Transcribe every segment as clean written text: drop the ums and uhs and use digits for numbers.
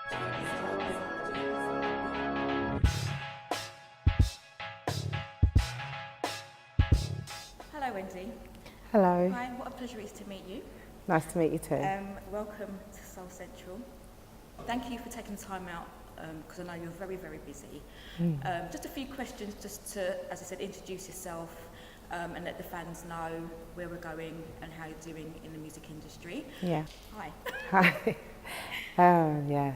Hello, Wendy. Hello. Hi, what a pleasure it is to meet you. Nice to meet you too. Welcome to Soul Central. Thank you for taking time out, because I know you're very, very busy. Just a few questions just to, as I said, introduce yourself and let the fans know where we're going and how you're doing in the music industry. Yeah. Hi. Hi.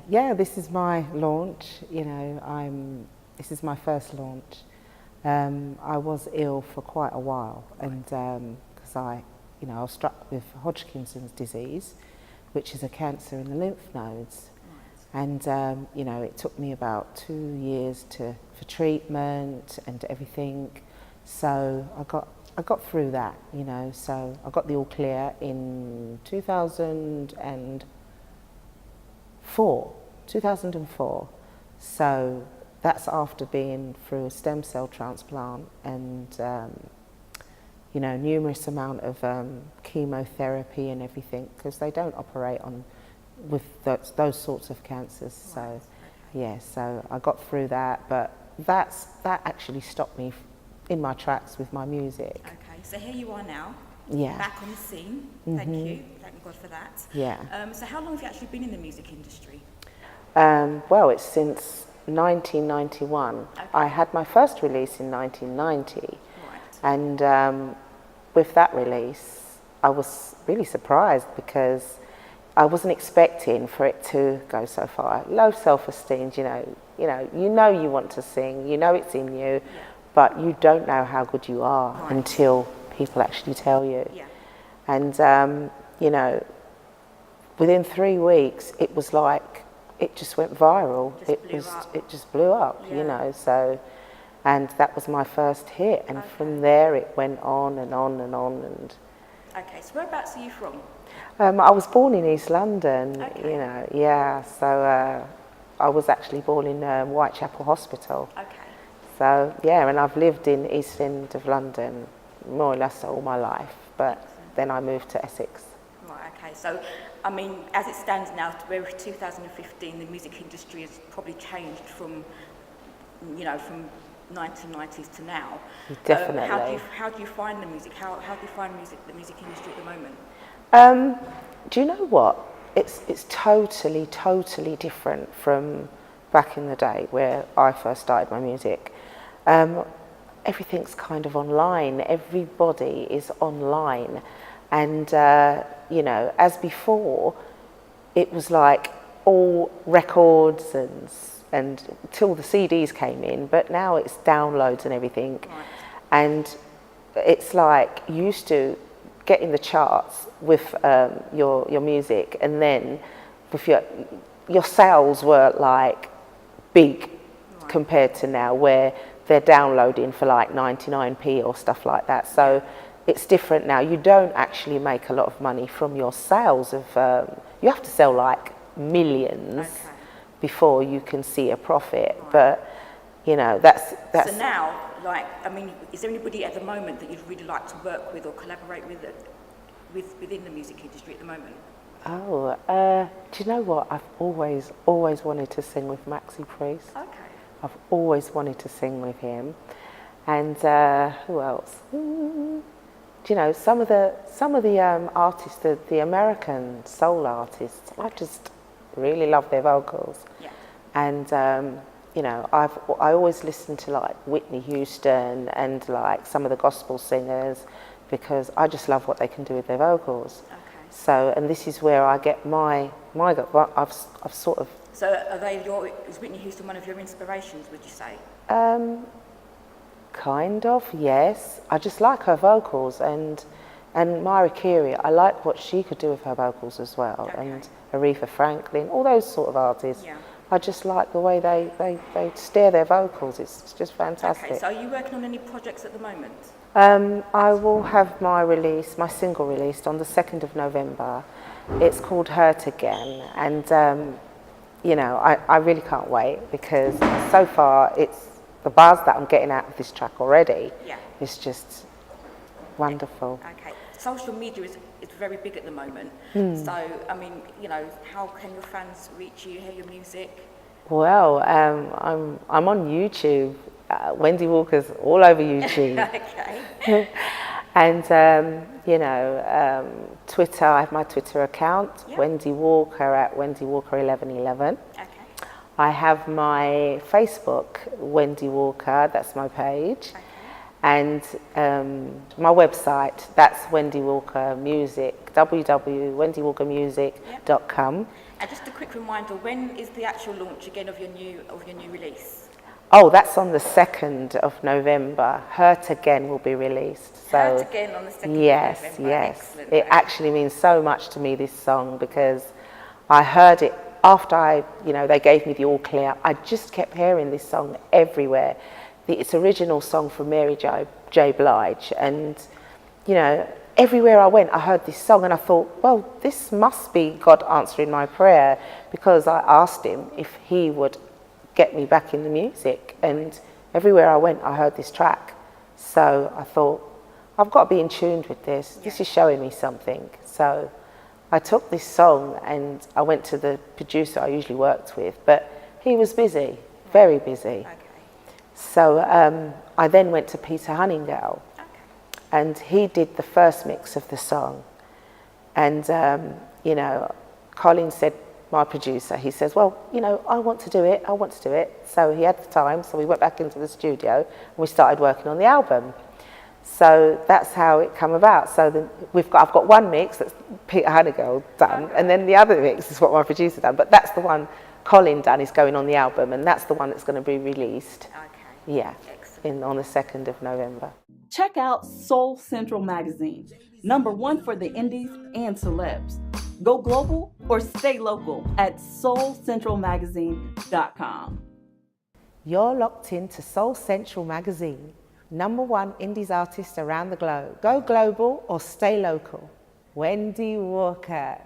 Yeah, this is my launch, this is my first launch. I was ill for quite a while, and because I was struck with Hodgkin's disease, which is a cancer in the lymph nodes. And it took me about 2 years for treatment and everything. So I got through that, So I got the all clear in 2004. So that's after being through a stem cell transplant and numerous amount of chemotherapy and everything, because they don't operate on with those sorts of cancers. So yeah, so I got through that, but that actually stopped me in my tracks with my music. Okay, so here you are now. Yeah. Back on the scene. Thank you. Thank God for that. Yeah. So how long have you actually been in the music industry? Well, it's since 1991. Okay. I had my first release in 1990. Right. And with that release, I was really surprised because I wasn't expecting for it to go so far. Low self-esteem, you want to sing, it's in you, but you don't know how good you are until people actually tell you. Yeah. And within 3 weeks, it was like it just went viral. It just blew up, So, and that was my first hit, and from there it went on and on and on. And okay, so whereabouts are you from? I was born in East London, Okay. So I was actually born in Whitechapel Hospital. Okay. So yeah, and I've lived in East End of London more or less all my life, but then I moved to Essex. Right, okay. So, I mean, as it stands now, we're 2015, the music industry has probably changed from 1990s to now. Definitely. How do you find the music? How do you find the music industry at the moment? Do you know what? It's totally different from back in the day where I first started my music. Everything's kind of online. Everybody is online, and as before, it was like all records and till the CDs came in. But now it's downloads and everything, and it's like you used to get in the charts with your music, and then with your sales were like big compared to now, where they're downloading for like 99p or stuff like that. So it's different now. You don't actually make a lot of money from your sales of. You have to sell like millions before you can see a profit. But that's. So now, is there anybody at the moment that you'd really like to work with or collaborate with within the music industry at the moment? Oh, do you know what? I've always wanted to sing with Maxi Priest. Okay. I've always wanted to sing with him, and who else? Some of the artists, the American soul artists. I just really love their vocals. Yeah. And I always listen to like Whitney Houston and like some of the gospel singers, because I just love what they can do with their vocals. Okay. So, and this is where I get I've sort of. So, is Whitney Houston one of your inspirations, would you say? Kind of, yes. I just like her vocals, and Myra Carey. I like what she could do with her vocals as well, and Aretha Franklin, all those sort of artists. Yeah. I just like the way they steer their vocals. It's just fantastic. Okay, so are you working on any projects at the moment? I will have my single released on the 2nd of November. It's called Hurt Again, and I really can't wait, because so far it's the buzz that I'm getting out of this track already. Yeah. It's just wonderful. Okay, social media is very big at the moment. So, I mean, you know, how can your fans reach you, hear your music? Well, I'm on YouTube. Wendy Walker's all over YouTube. Okay. And, you know, Twitter, I have my Twitter account, Yep. Wendy Walker at Wendy Walker 1111. Okay. I have my Facebook, Wendy Walker, that's my page. Okay. And my website, that's Wendy Walker Music, www.wendywalkermusic.com. And just a quick reminder, when is the actual launch again of your new release? Oh, that's on the 2nd of November. Hurt Again will be released. So, Hurt Again on the 2nd yes, of November. yes. Excellent. It actually means so much to me, this song, because I heard it after they gave me the all clear. I just kept hearing this song everywhere. It's original song from Mary J. Blige, and you know, everywhere I went, I heard this song, and I thought, well, this must be God answering my prayer, because I asked Him if He would get me back in the music, and everywhere I went, I heard this track. So I thought, I've got to be in tune with this. This is showing me something. So I took this song and I went to the producer I usually worked with, but he was busy, very busy. Okay. So I then went to Peter Huntingale, and he did the first mix of the song. And, you know, Colin said, my producer, he says, well, you know, I want to do it. So he had the time, so we went back into the studio and we started working on the album. So that's how it came about. So I've got one mix that's Peter Huntingale done, and then the other mix is what my producer done. But that's the one Colin done is going on the album, and that's the one that's going to be released. Okay. Yeah, on the 2nd of November. Check out Soul Central Magazine, #1 for the indies and celebs. Go global or stay local at soulcentralmagazine.com. You're locked into Soul Central Magazine, #1 indies artist around the globe. Go global or stay local. Wendy Walker.